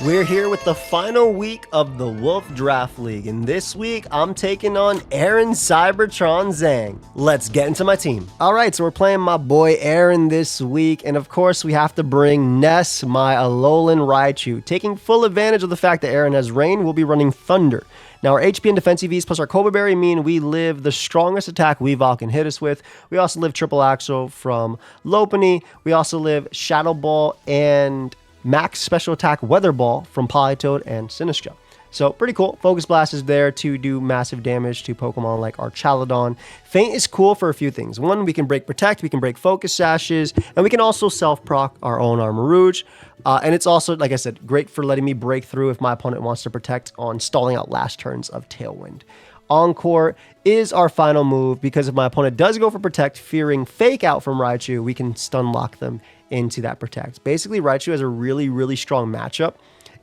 We're here with the final week of the Wolfey Draft League, and this week I'm taking on Aaron Cybertron Zhang. Let's get into my team. Alright, so we're playing my boy Aaron this week, and of course we have to bring Ness, my Alolan Raichu. Taking full advantage of the fact that Aaron has Rain, we'll be running Thunder. Now our HP and defense EVs plus our Cobra Berry mean we live the strongest attack Weavile can hit us with. We also live Triple Axle from Lopunny. We also live Shadow Ball and max special attack Weather Ball from Politoed and Sinistcha. So pretty cool. Focus Blast is there to do massive damage to Pokemon like our Chaladon. Feint is cool for a few things. One, we can break Protect, we can break Focus Sashes, and we can also self-proc our own Armarouge. And it's also, like I said, great for letting me break through if my opponent wants to Protect on stalling out last turns of Tailwind. Encore is our final move because if my opponent does go for Protect, fearing Fake Out from Raichu, we can stun lock them into that Protect. Basically, Raichu has a really strong matchup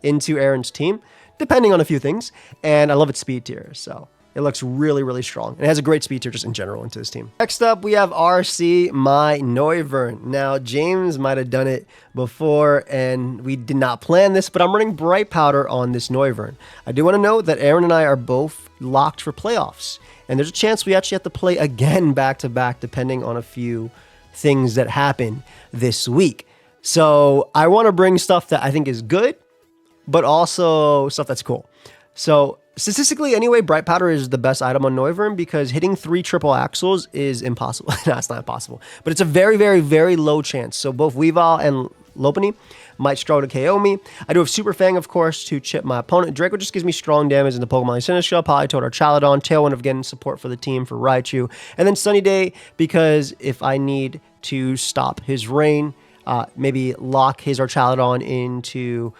into Aaron's team, depending on a few things, and I love its speed tier, so it looks really strong. And it has a great speed tier just in general into this team. Next up, we have RC, my Noivern. Now, James might have done it before, and we did not plan this, but I'm running Bright Powder on this Noivern. I do want to note that Aaron and I are both locked for playoffs, and there's a chance we actually have to play again back-to-back, depending on a few things that happen this week. So I want to bring stuff that I think is good, but also stuff that's cool. So statistically anyway, Bright Powder is the best item on Noivern because hitting 3 triple axles is impossible. No, it's not impossible, but it's a very low chance. So both Weavile and Lopunny might struggle to KO me. I do have Super Fang, of course, to chip my opponent. Draco just gives me strong damage in the Pokemon like Sinistcha, Politoed, or Chaladon. Tailwind of getting support for the team for Raichu. And then Sunny Day because if I need to stop his Rain, maybe lock his or Chaladon into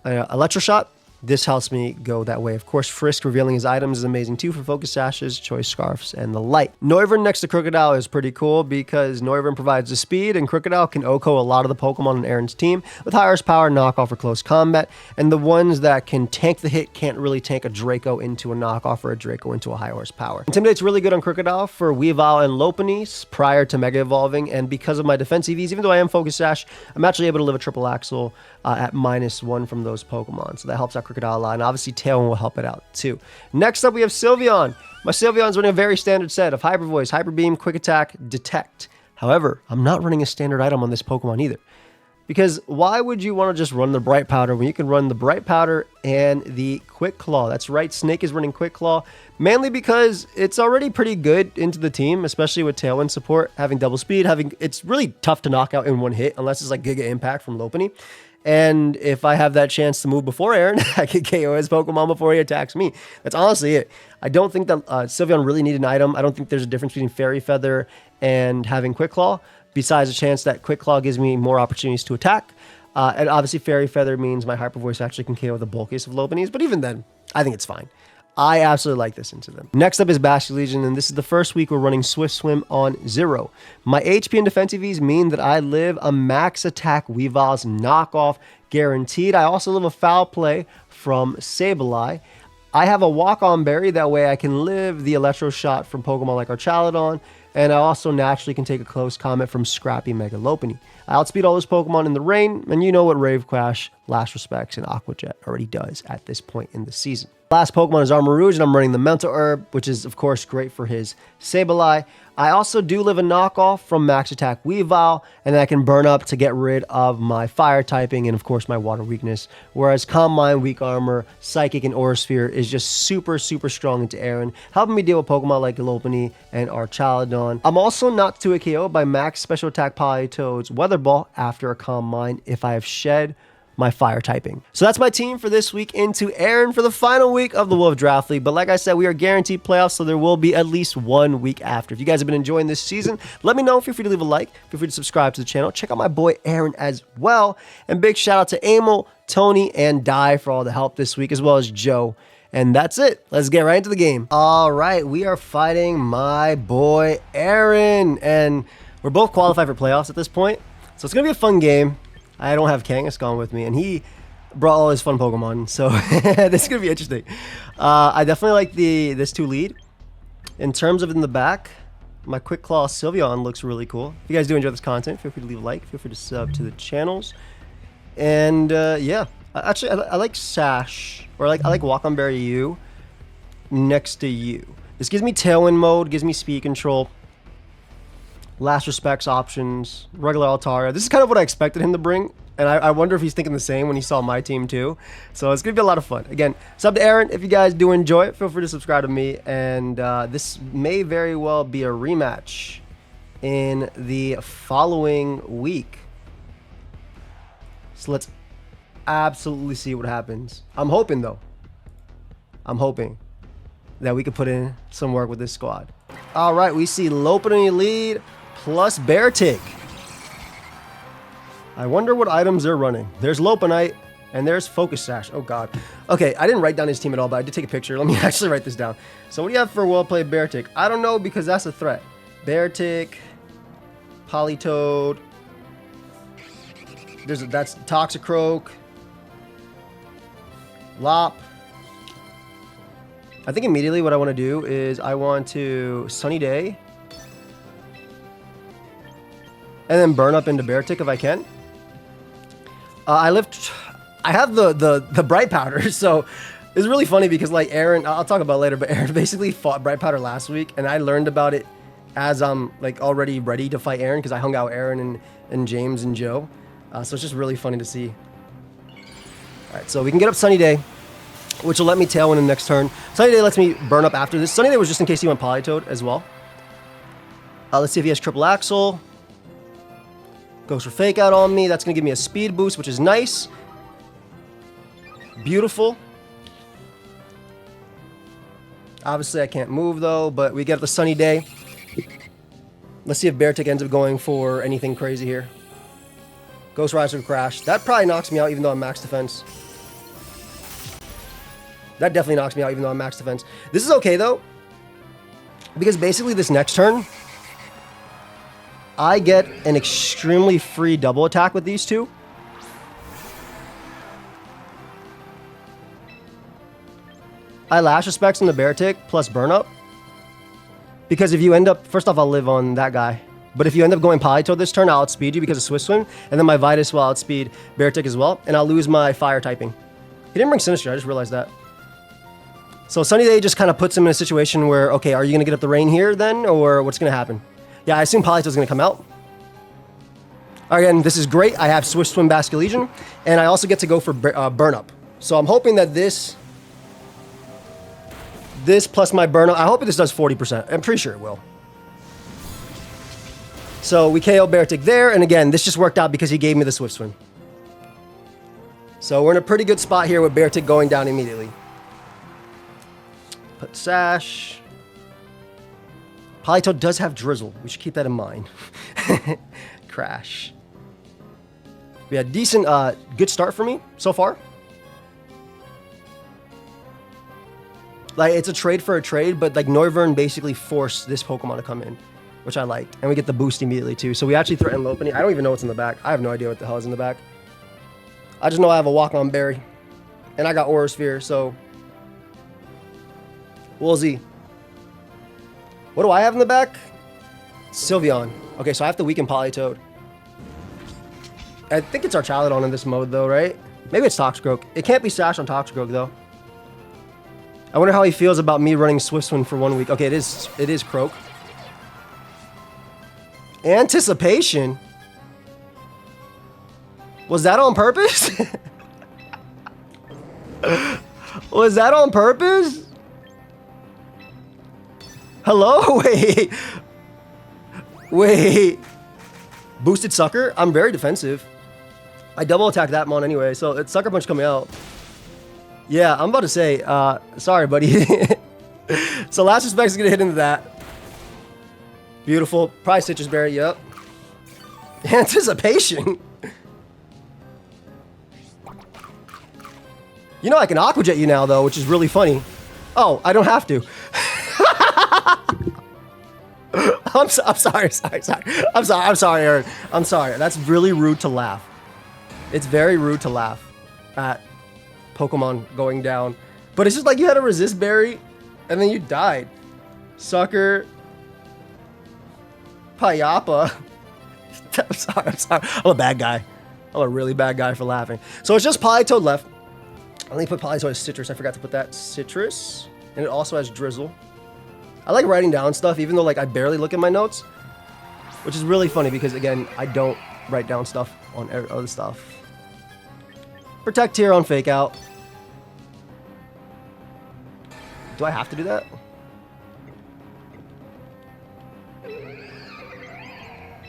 Electroshock, this helps me go that way. Of course, Frisk revealing his items is amazing too for Focus Sashes, Choice Scarfs, and the like. Noivern next to Crocodile is pretty cool because Noivern provides the speed and Crocodile can OHKO a lot of the Pokemon on Aaron's team with high horsepower, knockoff, or close combat. And the ones that can tank the hit can't really tank a Draco into a knockoff or a Draco into a high horsepower. Intimidate's really good on Crocodile for Weavile and Lopunny prior to Mega Evolving. And because of my defense EVs, even though I am Focus Sash, I'm actually able to live a Triple Axle at -1 from those Pokemon. So that helps out Crocodile a lot. And obviously Tailwind will help it out too. Next up, we have Sylveon. My Sylveon's running a very standard set of Hyper Voice, Hyper Beam, Quick Attack, Detect. However, I'm not running a standard item on this Pokemon either. Because why would you want to just run the Bright Powder when you can run the Bright Powder and the Quick Claw? That's right, Snake is running Quick Claw, mainly because it's already pretty good into the team, especially with Tailwind support, having double speed, it's really tough to knock out in one hit unless it's like Giga Impact from Lopunny. And if I have that chance to move before Aaron, I can KO his Pokemon before he attacks me. That's honestly it. I don't think that Sylveon really need an item. I don't think there's a difference between Fairy Feather and having Quick Claw, besides the chance that Quick Claw gives me more opportunities to attack. And obviously Fairy Feather means my Hyper Voice actually can KO the bulkiest of Lopunnies, but even then, I think it's fine. I absolutely like this into them. Next up is Bastion Legion, and this is the first week we're running Swift Swim on 0. My HP and defense EVs mean that I live a max attack Weavile's knockoff guaranteed. I also live a Foul Play from Sableye. I have a Walk-On Berry, that way I can live the Electro Shot from Pokemon like our Chaladon, and I also naturally can take a Close Comment from Scrappy Mega Lopunny. I outspeed all those Pokemon in the rain, and you know what Rave Crash, Last Respects, and Aqua Jet already does at this point in the season. Last Pokemon is Armarouge, and I'm running the Mental Herb, which is, of course, great for his Sableye. I also do live a knockoff from Max Attack Weavile, and then I can burn up to get rid of my Fire typing and, of course, my Water weakness. Whereas Calm Mind, Weak Armor, Psychic, and Aura Sphere is just super strong into Aaron, helping me deal with Pokemon like Lopunny and our Chaladon. I'm also not to a KO by Max Special Attack Politoed's Weather Ball after a Calm Mind if I have shed my Fire typing. So that's my team for this week into Aaron for the final week of the Wolfey Draft League. But like I said, we are guaranteed playoffs, so there will be at least 1 week after. If you guys have been enjoying this season, let me know. Feel free to leave a like. Feel free to subscribe to the channel. Check out my boy Aaron as well. And big shout out to Emil, Tony, and Di for all the help this week, as well as Joe. And that's it. Let's get right into the game. All right, we are fighting my boy Aaron. And we're both qualified for playoffs at this point. So it's going to be a fun game. I don't have Kangaskhan with me, and he brought all his fun Pokemon, so this is going to be interesting. I definitely like this 2 lead. In terms of in the back, my Quick Claw Sylveon looks really cool. If you guys do enjoy this content, feel free to leave a like, feel free to sub to the channels. And yeah, Actually, I like Sash, or I like Walk on Berry U next to you. This gives me Tailwind mode, gives me speed control, last respects options, regular Altaria. This is kind of what I expected him to bring, and I wonder if he's thinking the same when he saw my team too. So it's gonna be a lot of fun. Again, sub to Aaron. If you guys do enjoy it, feel free to subscribe to me, and this may very well be a rematch in the following week. So let's absolutely see what happens. I'm hoping though. I'm hoping that we could put in some work with this squad. All right, we see Lopen in the lead plus Beartic. I wonder what items they're running. There's Lopenite and there's Focus Sash. Oh God. Okay, I didn't write down his team at all, but I did take a picture. Let me actually write this down. So what do you have for well played Beartic? I don't know because that's a threat. Beartic, Politoed. That's Toxicroak. Lop. I think immediately what I want to do is I want to Sunny Day and then burn up into Beartic if I can. I have the Bright Powder, so it's really funny because like Aaron, I'll talk about it later, but Aaron basically fought Bright Powder last week, and I learned about it as I'm like already ready to fight Aaron because I hung out with Aaron and James and Joe. So it's just really funny to see. All right, so we can get up Sunny Day, which will let me Tailwind in the next turn. Sunny Day lets me burn up after this. Sunny Day was just in case he went Politoed as well. Let's see if he has Triple Axle. Goes for Fake Out on me. That's going to give me a speed boost, which is nice. Beautiful. Obviously, I can't move, though, but we get up the Sunny Day. Let's see if Beartic ends up going for anything crazy here. Ghost Riser Crash. That probably knocks me out, even though I'm max defense. That definitely knocks me out, even though I'm max defense. This is okay, though, because basically this next turn, I get an extremely free double attack with these two. I Lash Respects in the Beartic plus Burn Up. Because if you end up, first off, I'll live on that guy. But if you end up going Politoed this turn, I'll outspeed you because of Swift Swim. And then my Vitus will outspeed Beartic as well. And I'll lose my fire typing. He didn't bring Sinister, I just realized that. So Sunny Day just kind of puts him in a situation where, okay, are you going to get up the rain here then? Or what's going to happen? Yeah, I assume Politoed's going to come out. Again, this is great. I have Swift Swim Basket Legion. And I also get to go for Burn Up. So I'm hoping that this plus my Burn Up, I hope this does 40%. I'm pretty sure it will. So we KO Beartic there. And again, this just worked out because he gave me the Swift Swim. So we're in a pretty good spot here with Beartic going down immediately. Put Sash. Politoed does have Drizzle. We should keep that in mind. Crash. We had decent, good start for me so far. Like, it's a trade for a trade, but like Noivern basically forced this Pokemon to come in, which I liked. And we get the boost immediately too. So we actually threaten Lopunny. I don't even know what's in the back. I have no idea what the hell is in the back. I just know I have a Walk-On Berry. And I got Aura Sphere, so we'll see. What do I have in the back? Sylveon. Okay, so I have to weaken Politoed. I think it's Archaludon in this mode, though, right? Maybe it's Toxicroak. It can't be Sash on Toxicroak, though. I wonder how he feels about me running Swift Swim for 1 week. Okay, it is Croak. Anticipation? Was that on purpose? Was that on purpose? Hello? Wait. Boosted Sucker? I'm very defensive. I double attack that mon anyway, so it's Sucker Punch coming out. Yeah, I'm about to say, sorry, buddy. So Last Respect is going to hit into that. Beautiful. Probably Citrus Berry, yep. Anticipation? You know I can Aqua Jet you now, though, which is really funny. Oh, I don't have to. I'm sorry. I'm sorry, Aaron. I'm sorry. That's really rude to laugh. It's very rude to laugh at Pokemon going down. But it's just like you had a Resist Berry, and then you died. Sucker. Payapa. I'm sorry. I'm a bad guy. I'm a really bad guy for laughing. So it's just Politoed left. I only put Polytoad as Citrus. I forgot to put that. Citrus. And it also has Drizzle. I like writing down stuff, even though like I barely look at my notes. Which is really funny because, again, I don't write down stuff on other stuff. Protect here on Fake Out. Do I have to do that?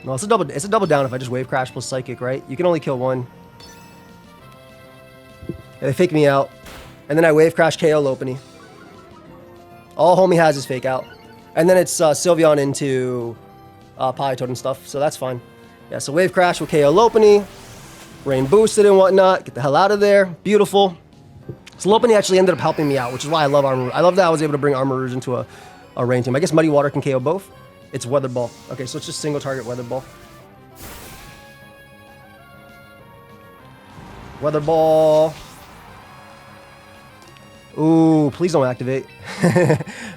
No, it's a double down if I just Wave Crash plus Psychic, right? You can only kill one. Yeah, they fake me out. And then I Wave Crash KO Lopunny. All homie has is Fake Out. And then it's Sylveon into Politoed and stuff, so that's fine. Yeah, so Wave Crash with KO Lopunny. Rain boosted and whatnot. Get the hell out of there. Beautiful. So Lopunny actually ended up helping me out, which is why I love Armor. I love that I was able to bring Armor Rouge into a rain team. I guess Muddy Water can KO both. It's Weather Ball. Okay, so it's just single target Weather Ball. Weather Ball. Ooh, please don't activate.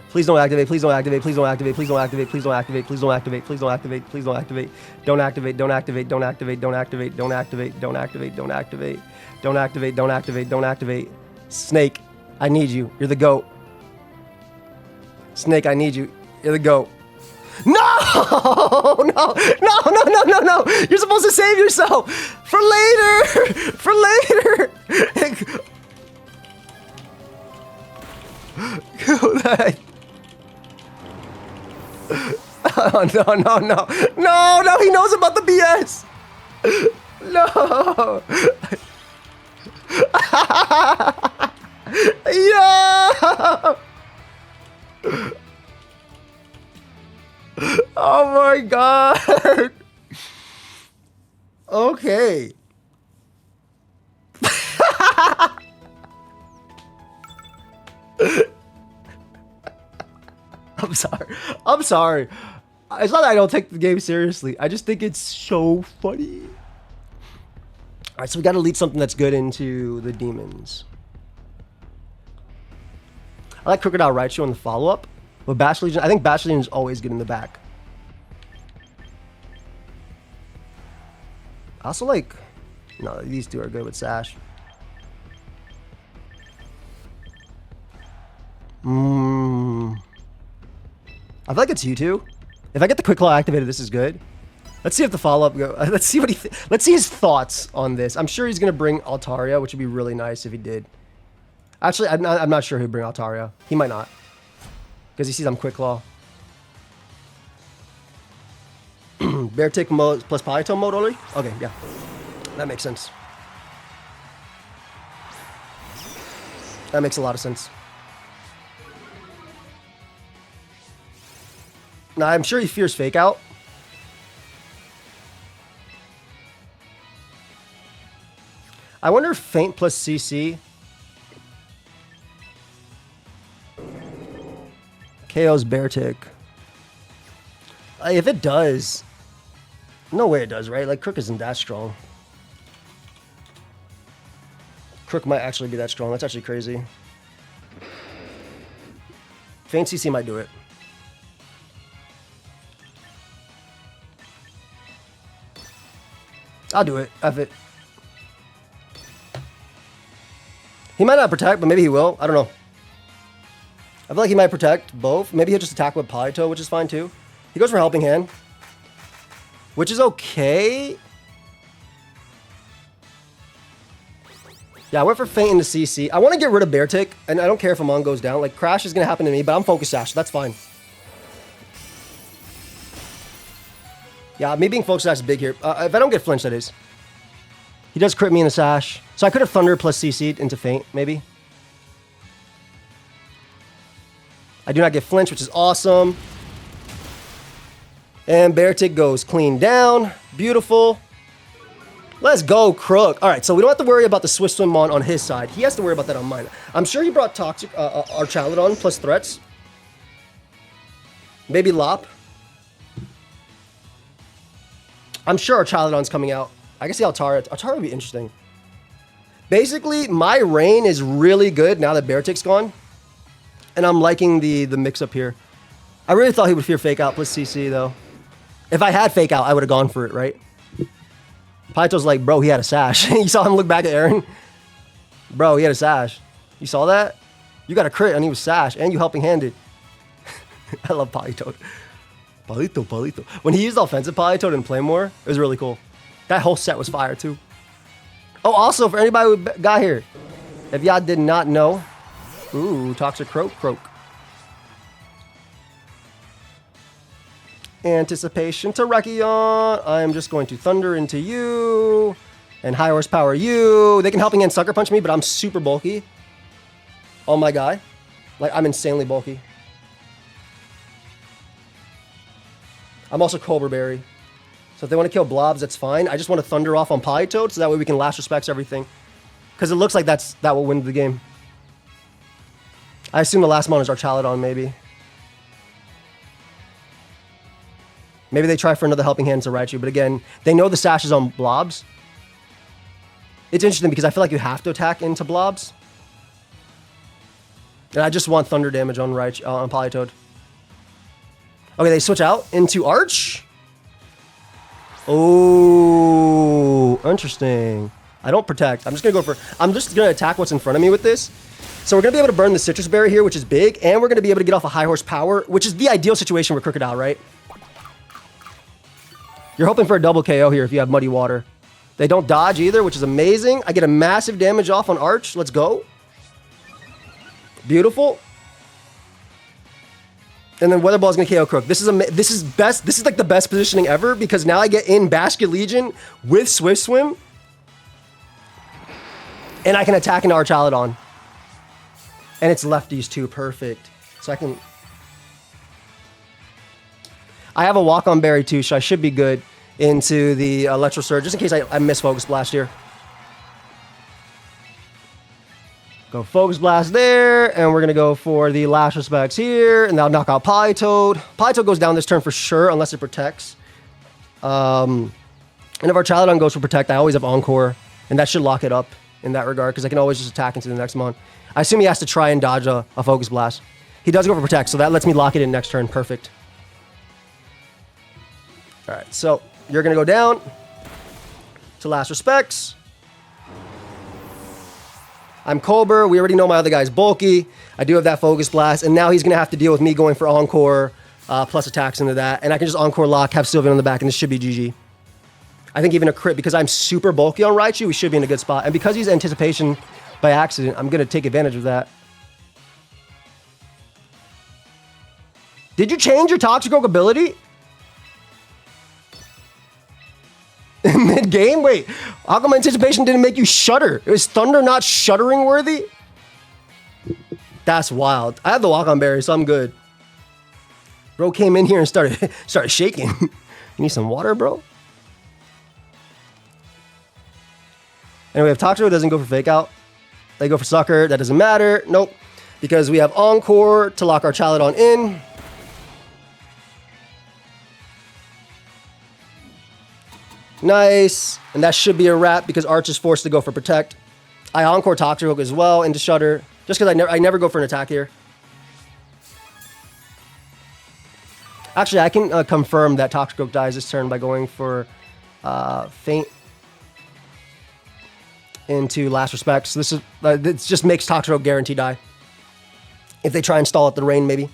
Please don't activate, please don't activate, please don't activate, please don't activate, please don't activate, please don't activate, please don't activate, please don't activate, don't activate, don't activate, don't activate, don't activate, don't activate, don't activate, don't activate, don't activate, don't activate, don't activate. Snake, I need you. You're the GOAT. Snake, I need you. You're the GOAT. No! No! No, no, no, no, no! You're supposed to save yourself! For later! For later! Oh, no, no, no. No, no, he knows about the BS! No! Yeah! Oh my god! Okay. I'm sorry. I'm sorry. It's not that I don't take the game seriously. I just think it's so funny. Alright, so we gotta lead something that's good into the demons. I like Crocodile Raichu on the follow-up. But Bash Legion, I think Bash Legion is always good in the back. I also like... No, these two are good with Sash. I feel like it's you two. If I get the Quick Claw activated, this is good. Let's see if the follow-up go. Let's see what let's see his thoughts on this. I'm sure he's gonna bring Altaria, which would be really nice if he did. Actually, I'm not sure he'd bring Altaria. He might not. Because he sees I'm Quick Claw. Bear Tick mode plus Politoed mode only? Okay, yeah. That makes sense. That makes a lot of sense. Now, I'm sure he fears Fake Out. I wonder if Feint plus CC KO's Bear Tick. If it does, no way it does, right? Like, Crook isn't that strong. Crook might actually be that strong. That's actually crazy. Feint CC might do it. I'll do it. F it. He might not protect, but maybe he will. I don't know. I feel like he might protect both. Maybe he'll just attack with Politoed, which is fine too. He goes for Helping Hand, which is okay. Yeah, I went for Feint into CC. I want to get rid of Bear Tick, and I don't care if Amon goes down. Like, Crash is going to happen to me, but I'm Focus Sash, so that's fine. Yeah, me being Focus Sash is big here. If I don't get flinched, that is. He does crit me in a Sash. So I could have Thunder plus CC'd into Feint, maybe. I do not get flinched, which is awesome. And Bear Tick goes clean down. Beautiful. Let's go, Crook. All right, so we don't have to worry about the Swift Swim on his side. He has to worry about that on mine. I'm sure he brought Toxic, Archaludon plus threats. Maybe Lop. I'm sure Archaludon's coming out. I can see Altaria. Altaria would be interesting. Basically, my Rain is really good now that Bear Tick's gone. And I'm liking the mix-up here. I really thought he would fear Fake Out plus CC, though. If I had Fake Out, I would have gone for it, right? Politoed's like, bro, he had a Sash. You saw him look back at Aaron? Bro, he had a sash. You saw that? You got a crit and he was sash and you helping handed. I love Politoed. Palito. When he used offensive Politoed in Playmore, it was really cool. That whole set was fire too. Oh, also for anybody who got here, if y'all did not know, ooh, Toxic Croak. Anticipation to Rakion. I'm just going to Thunder into you and High Horsepower you. They can helping hand Sucker Punch me, but I'm super bulky. Oh my god. Like, I'm insanely bulky. I'm also Cobra Berry. So if they want to kill blobs, that's fine. I just want to Thunder off on Politoed so that way we can last respects everything. Because it looks like that will win the game. I assume the last mon is Archaludon, maybe. Maybe they try for another helping hand to Raichu, but again, they know the sash is on blobs. It's interesting because I feel like you have to attack into blobs. And I just want thunder damage on Raichu, on Politoed. Okay, they switch out into Arch. Oh, interesting. I don't protect. I'm just gonna attack what's in front of me with this. So we're gonna be able to burn the Citrus Berry here, which is big, and we're gonna be able to get off a High Horsepower, which is the ideal situation with Crocodile, right? You're hoping for a double KO here if you have Muddy Water. They don't dodge either, which is amazing. I get a massive damage off on Arch. Let's go. Beautiful. And then Weather Ball is gonna KO Croak. This is best. This is like the best positioning ever because now I get in Basket Legion with Swift Swim, and I can attack into Archaludon. And it's lefties too, perfect. So I have a Walk-On Berry too, so I should be good into the Electro Surge, just in case I miss Focus Blast here. Go Focus Blast there, and we're going to go for the Last Respects here, and that'll knock out Politoed. Politoed goes down this turn for sure, unless it protects. And if Archaludon goes for Protect, I always have Encore, and that should lock it up in that regard, because I can always just attack into the next mon. I assume he has to try and dodge a Focus Blast. He does go for Protect, so that lets me lock it in next turn. Perfect. All right, so you're going to go down to Last Respects. I'm Colbur. We already know my other guy's bulky. I do have that Focus Blast, and now he's going to have to deal with me going for Encore plus attacks into that, and I can just Encore Lock, have Sylveon on the back, and this should be GG. I think even a crit, because I'm super bulky on Raichu, we should be in a good spot. And because he's Anticipation by accident, I'm going to take advantage of that. Did you change your Toxic Oak ability? Mid-game? Wait, how come Anticipation didn't make you shudder? Is Thunder not shuddering worthy? That's wild. I have the Walk-On Berry, so I'm good. Bro came in here and started shaking. You need some water, bro? And we have Toxicroak doesn't go for Fake Out. They go for Sucker. That doesn't matter. Nope. Because we have Encore to lock our Archaludon in. Nice. And that should be a wrap because Arch is forced to go for Protect. I Encore Toxicroak as well into Shudder. Just because I never go for an attack here. Actually, I can confirm that Toxicroak dies this turn by going for Faint into Last Respects. This just makes Toxicroak guarantee die. If they try and stall at the rain, maybe.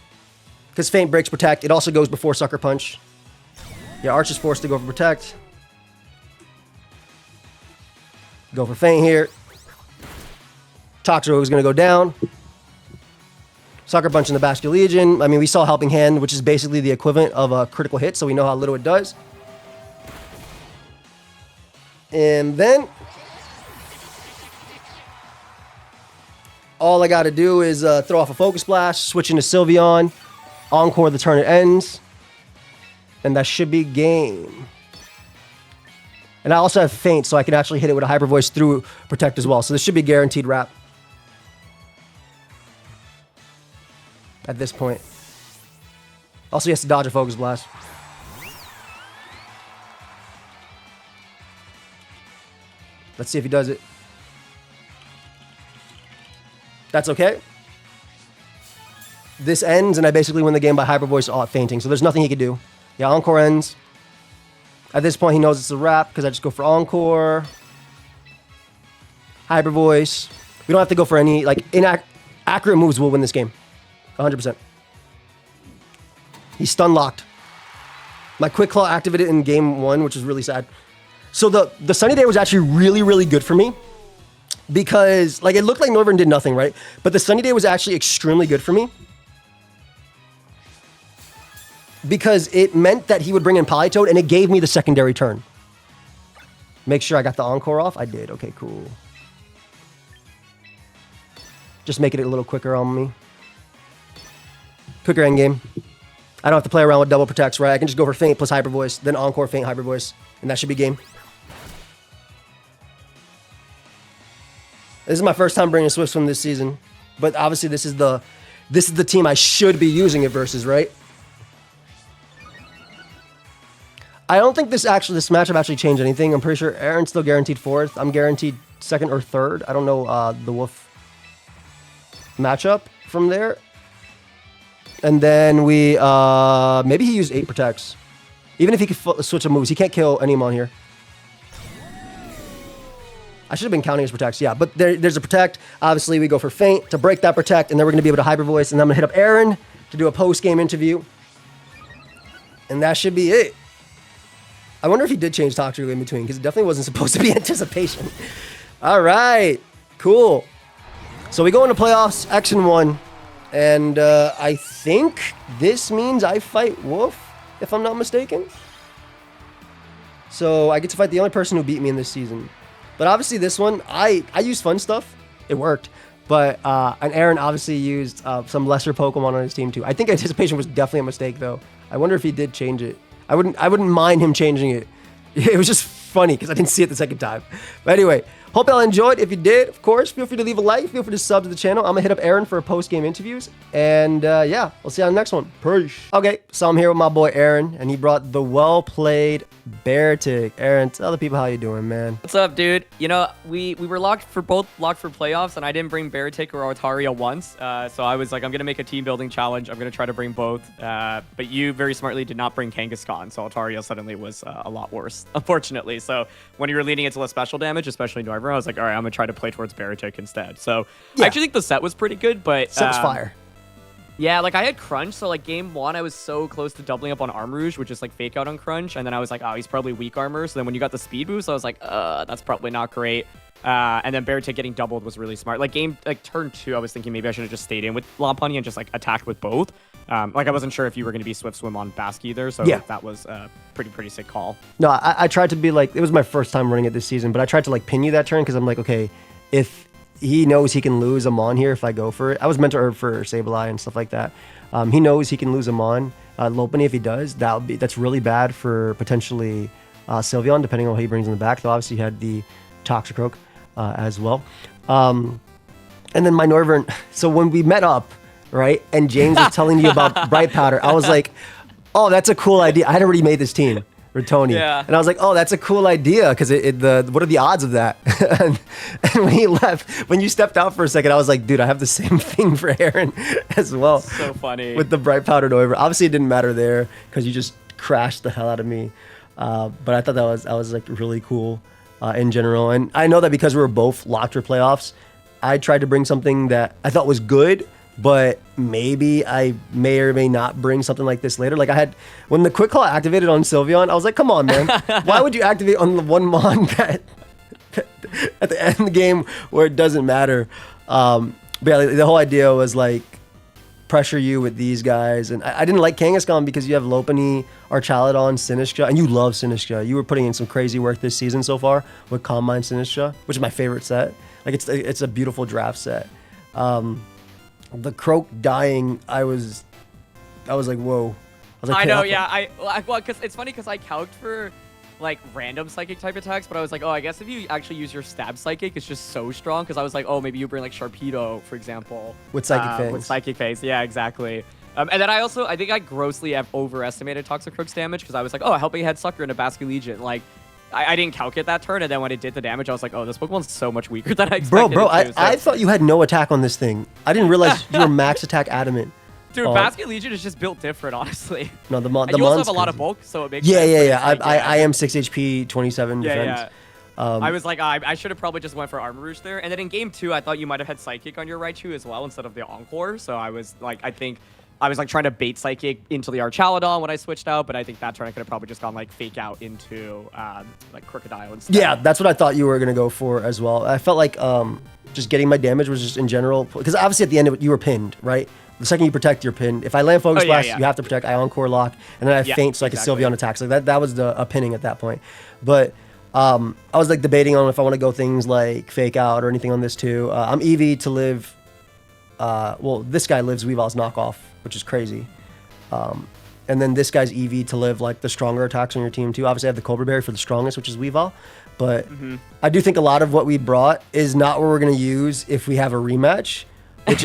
Because Faint breaks Protect. It also goes before Sucker Punch. Yeah, Arch is forced to go for Protect. Go for Faint here. Toxicroak is going to go down. Sucker Punch in the Basket Legion. I mean, we saw Helping Hand, which is basically the equivalent of a critical hit, so we know how little it does. And then all I got to do is throw off a Focus Blast, switch into Sylveon, Encore the turn it ends, and that should be game. And I also have Faint, so I can actually hit it with a Hyper Voice through Protect as well. So this should be guaranteed wrap. At this point. Also, he has to dodge a Focus Blast. Let's see if he does it. That's okay. This ends, and I basically win the game by Hyper Voice fainting, so there's nothing he could do. Yeah, Encore ends. At this point, he knows it's a wrap because I just go for Encore. Hyper Voice. We don't have to go for any, like, accurate moves will win this game. 100%. He's stun locked. My Quick Claw activated in game 1, which is really sad. So the Sunny Day was actually really, really good for me. Because, like, it looked like Noivern did nothing, right? But the Sunny Day was actually extremely good for me. Because it meant that he would bring in Politoed, and it gave me the secondary turn. Make sure I got the Encore off. I did. Okay, cool. Just make it a little quicker on me. Quicker endgame. I don't have to play around with double protects, right? I can just go for Feint plus Hyper Voice, then Encore, Feint, Hyper Voice, and that should be game. This is my first time bringing Swift Swim this season, but obviously this is the team I should be using it versus, right? I don't think this matchup actually changed anything. I'm pretty sure Aaron's still guaranteed 4th. I'm guaranteed 2nd or 3rd. I don't know the Wolf matchup from there. And then we maybe he used 8 protects. Even if he could switch of moves, he can't kill anyone here. I should have been counting his protects, yeah. But there's a protect. Obviously, we go for Feint to break that protect, and then we're going to be able to Hyper Voice, and I'm going to hit up Aaron to do a post-game interview. And that should be it. I wonder if he did change Toxic in between, because it definitely wasn't supposed to be anticipation. All right, cool. So we go into playoffs, X and 1, and I think this means I fight Wolf, if I'm not mistaken. So I get to fight the only person who beat me in this season. But obviously this one, I used fun stuff. It worked. But and Aaron obviously used some lesser Pokemon on his team too. I think anticipation was definitely a mistake though. I wonder if he did change it. I wouldn't mind him changing it. It was just funny because I didn't see it the second time. But anyway, hope y'all enjoyed. If you did, of course, feel free to leave a like. Feel free to sub to the channel. I'm going to hit up Aaron for post-game interviews. And yeah, we'll see you on the next one. Peace. Okay, so I'm here with my boy Aaron, and he brought the well-played Beartic. Aaron, tell the people how you doing, man. What's up, dude? You know, we were locked for playoffs, and I didn't bring Beartic or Altaria once. So I was like, I'm going to make a team-building challenge. I'm going to try to bring both. But you very smartly did not bring Kangaskhan, so Altaria suddenly was a lot worse, unfortunately. So when you were leading into less special damage, especially Noivern, I was like, all right, I'm going to try to play towards Beartic instead. So yeah. I actually think the set was pretty good, but... Set was fire. Yeah, like I had Crunch, so like game 1, I was so close to doubling up on Armrouge, which is like fake out on Crunch, and then I was like, oh, he's probably weak armor. So then when you got the speed boost, I was like, that's probably not great. And then Beartic getting doubled was really smart. Like turn 2, I was thinking maybe I should have just stayed in with Lopunny and just like attacked with both. Like I wasn't sure if you were going to be Swift Swim on Basque either, so yeah. That was a pretty sick call. No, I tried to be like, it was my first time running it this season, but I tried to like pin you that turn because I'm like, okay, if he knows he can lose him on here if I go for it. I was meant to herb for Sableye and stuff like that. He knows he can lose him on Lopunny if he does. That's really bad for potentially Sylveon, depending on how he brings in the back. Though obviously he had the Toxicroak as well. And then my Noivern. So when we met up, right, and James was telling you about Bright Powder, I was like, oh, that's a cool idea. I had already made this team. Tony. Yeah. And I was like, oh, that's a cool idea because what are the odds of that? and when he left, when you stepped out for a second, I was like, dude, I have the same thing for Aaron as well. So funny. With the Bright Powdered over. Obviously, it didn't matter there because you just crashed the hell out of me. But I thought that was like really cool in general. And I know that because we were both locked for playoffs, I tried to bring something that I thought was good, but maybe I may or may not bring something like this later. Like when the Quick Claw activated on Sylveon, I was like, come on, man. Why would you activate on the one Mon that at the end of the game where it doesn't matter? But yeah, the whole idea was like pressure you with these guys. And I didn't like Kangaskhan because you have Lopunny, Archaludon, Sinistcha, and you love Sinistcha. You were putting in some crazy work this season so far with Combine Sinistcha, which is my favorite set. Like it's a beautiful draft set. The Croak dying, I was like, whoa. I know, yeah. Well, because it's funny because I calced for like random psychic type attacks, but I was like, oh, I guess if you actually use your stab psychic, it's just so strong. Because I was like, oh, maybe you bring like Sharpedo, for example, with Psychic Fangs. With Psychic Fangs, yeah, exactly. And then I think I grossly have overestimated Toxicroak's damage because I was like, oh, Helping Head Sucker into Basque Legion, like. I didn't calculate that turn, and then when it did the damage, I was like, oh, this Pokemon's so much weaker than I expected. Bro, I thought you had no attack on this thing. I didn't realize you were max attack adamant. Dude, Basque Legion is just built different, honestly. No, you also have a lot of bulk, so it makes sense. Yeah. I am 6 HP, 27 defense. Yeah. I was like, I should have probably just went for Armor Rouge there. And then in game 2, I thought you might have had Psychic on your Raichu as well instead of the Encore. So I was like, I think I was like trying to bait Psychic into the Archaludon when I switched out, but I think that turn I could have probably just gone like Fake Out into like Crocodile instead. Yeah, that's what I thought you were gonna go for as well. I felt like just getting my damage was just in general, because obviously at the end of it you were pinned, right? The second you protect, you're pinned. If I land Focus Blast, you have to protect. I Encore Lock, and then I faint so I can Sylveon attack. So that was a pinning at that point. But I was like debating on if I want to go things like Fake Out or anything on this too. I'm Eevee to live. Well, this guy lives Weavile's knockoff, which is crazy. And then this guy's Eevee to live like the stronger attacks on your team too. Obviously, I have the Cobra Berry for the strongest, which is Weavile. But I do think a lot of what we brought is not what we're gonna use if we have a rematch, which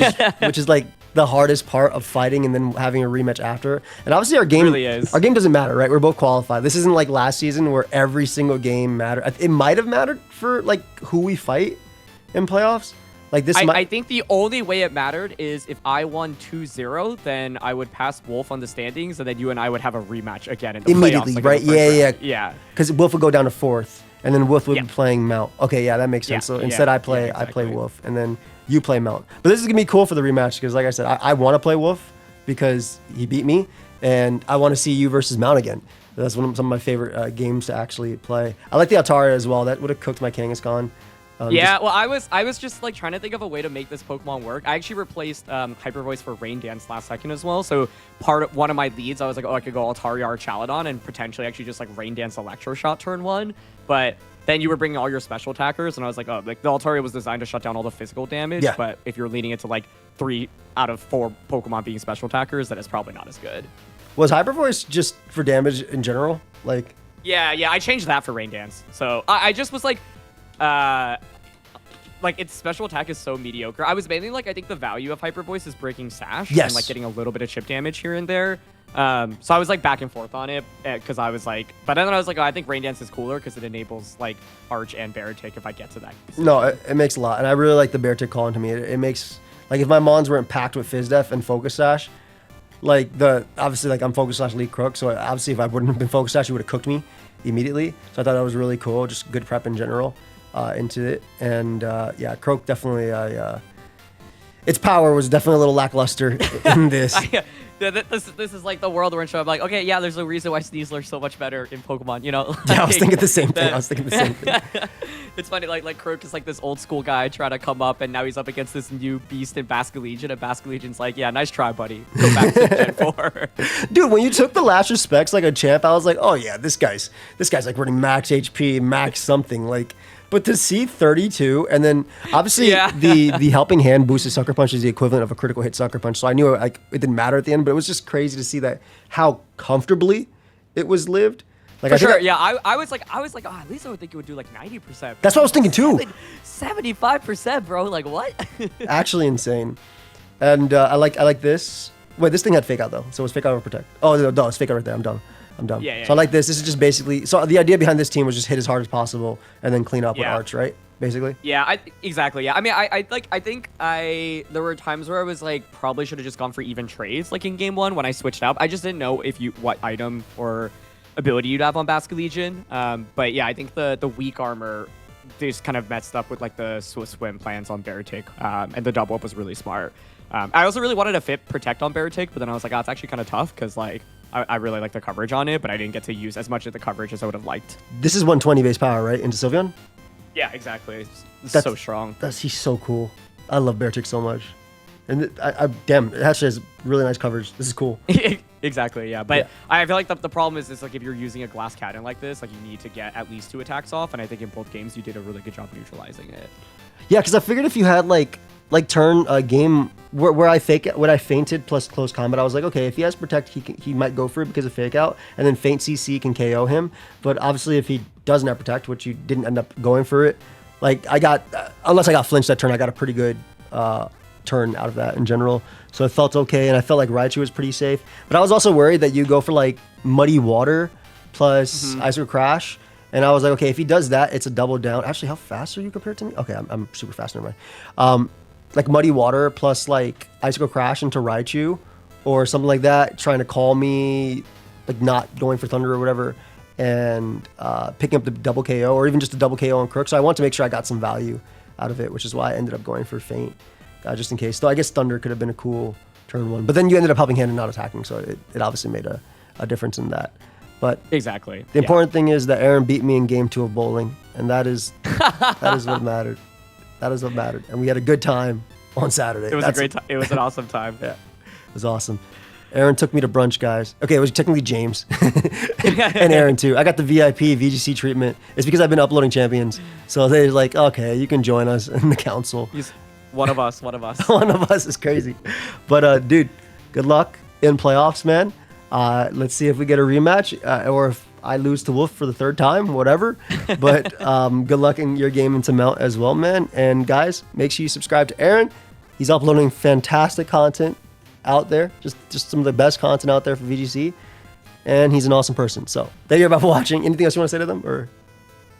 is like the hardest part of fighting and then having a rematch after. And obviously our game doesn't matter, right? We're both qualified. This isn't like last season where every single game mattered. It might have mattered for like who we fight in playoffs. Like this I think the only way it mattered is if I won 2-0, then I would pass Wolf on the standings, and then you and I would have a rematch again in the immediately, playoffs, like right? Yeah. Because Wolf would go down to 4th, and then Wolf would be playing Mount. Okay, yeah, that makes sense. So instead I play Wolf, and then you play Mount. But this is gonna be cool for the rematch because, like I said, I want to play Wolf because he beat me, and I want to see you versus Mount again. That's some of my favorite games to actually play. I like the Altaria as well. That would have cooked my Kangaskhan. Well, I was just like trying to think of a way to make this Pokemon work. I actually replaced Hyper Voice for Rain Dance last second as well. So one of my leads, I was like, oh, I could go Altaria or Chaladon and potentially actually just like Rain Dance Electro Shot turn 1. But then you were bringing all your special attackers, and I was like, oh, like the Altaria was designed to shut down all the physical damage. Yeah. But if you're leading it to like 3 out of 4 Pokemon being special attackers, then it's probably not as good. Was Hyper Voice just for damage in general? Like. Yeah, I changed that for Rain Dance. So I just was like its special attack is so mediocre. I was mainly like, I think the value of Hyper Voice is breaking Sash and like getting a little bit of chip damage here and there. So I was like back and forth on it because I was like, but then I was like, oh, I think Rain Dance is cooler because it enables like Arch and Beartic if I get to that position. No, it makes a lot, and I really like the Beartic calling to me. It makes like if my Mons weren't packed with Fizdef and Focus Sash, like obviously like I'm Focus Sash Lead Crook, so obviously if I wouldn't have been Focus Sash, he would have cooked me immediately. So I thought that was really cool, just good prep in general. Into it, and yeah, Croak definitely its power was definitely a little lackluster in this. This is like the world we're in. I'm like, okay, yeah, there's a reason why Sneasler's so much better in Pokemon, you know? Like, yeah, I was thinking the same thing. It's funny, like Croak is like this old school guy trying to come up, and now he's up against this new beast in Basculegion, and Basculegion's like, yeah, nice try, buddy. Go back to Gen 4. Dude, when you took the last respects like a champ, I was like, oh yeah, this guy's like running max HP, max something, like. But to see 32, and then obviously the helping hand boosted Sucker Punch is the equivalent of a critical hit Sucker Punch. So I knew it didn't matter at the end, but it was just crazy to see that how comfortably it was lived. Like, For sure, I was like, oh, at least I would think it would do like 90%. That's what I was thinking too. 75%, bro. Like what? Actually insane. And I like this. Wait, this thing had Fake Out though, so it was Fake Out or Protect. Oh no, it's Fake Out right there. I'm done. Yeah, so I like this. This is just basically. So the idea behind this team was just hit as hard as possible and then clean up with Arch, right? Basically. Yeah, exactly. Yeah, I mean, I think there were times where I was like, probably should have just gone for even trades, like in game 1 when I switched up. I just didn't know what item or ability you'd have on Basculegion. But yeah, I think the weak armor just kind of messed up with like the Swift Swim plans on Beartic, and the double up was really smart. I also really wanted to fit Protect on Beartic, but then I was like, oh, it's actually kind of tough because like. I really like the coverage on it, but I didn't get to use as much of the coverage as I would have liked. This is 120 base power, right? Into Sylveon? Yeah, exactly. That's so strong. He's so cool. I love Beartic so much. And damn, it actually has really nice coverage. This is cool. Exactly, yeah. But I feel like the problem is like if you're using a Glass Cannon like this, like you need to get at least 2 attacks off, and I think in both games you did a really good job neutralizing it. Yeah, because I figured if you had like turn a game where I fainted plus close combat, I was like, okay, if he has Protect, he might go for it because of Fake Out, and then Feint CC can KO him. But obviously, if he doesn't have Protect, which you didn't end up going for it, like unless I got flinched that turn, I got a pretty good turn out of that in general. So it felt okay, and I felt like Raichu was pretty safe. But I was also worried that you go for like Muddy Water plus Ice Crash. And I was like, okay, if he does that, it's a double down. Actually, how fast are you compared to me? Okay, I'm super fast, never mind. Like Muddy Water plus like Icicle Crash into Raichu or something like that, trying to call me, like not going for Thunder or whatever. and picking up the double KO or even just a double KO on Crook. So I want to make sure I got some value out of it, which is why I ended up going for Feint, just in case. Though I guess Thunder could have been a cool turn 1. But then you ended up helping hand and not attacking, so it obviously made a difference in that. But exactly. The important thing is that Aaron beat me in game 2 of bowling, and that is what mattered. That is what mattered. And we had a good time on Saturday. It was a great time. It was an awesome time. Yeah, it was awesome. Aaron took me to brunch, guys. Okay, it was technically James and Aaron too. I got the VIP VGC treatment. It's because I've been uploading champions. So they're like, okay, you can join us in the council. He's one of us. One of us. One of us is crazy. But dude, good luck in playoffs, man. Let's see if we get a rematch or if I lose to Wolf for the 3rd time, whatever. But good luck in your game into Mount as well, man. And guys, make sure you subscribe to Aaron. He's uploading fantastic content out there, just some of the best content out there for VGC, and he's an awesome person. So thank you for watching. Anything else you want to say to them? Or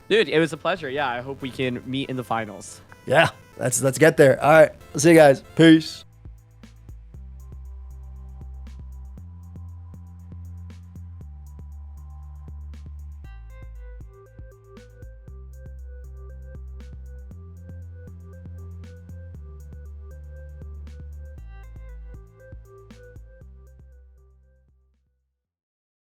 dude, it was a pleasure. Yeah, I hope we can meet in the finals. Yeah, let's get there. All right, I'll see you guys. Peace.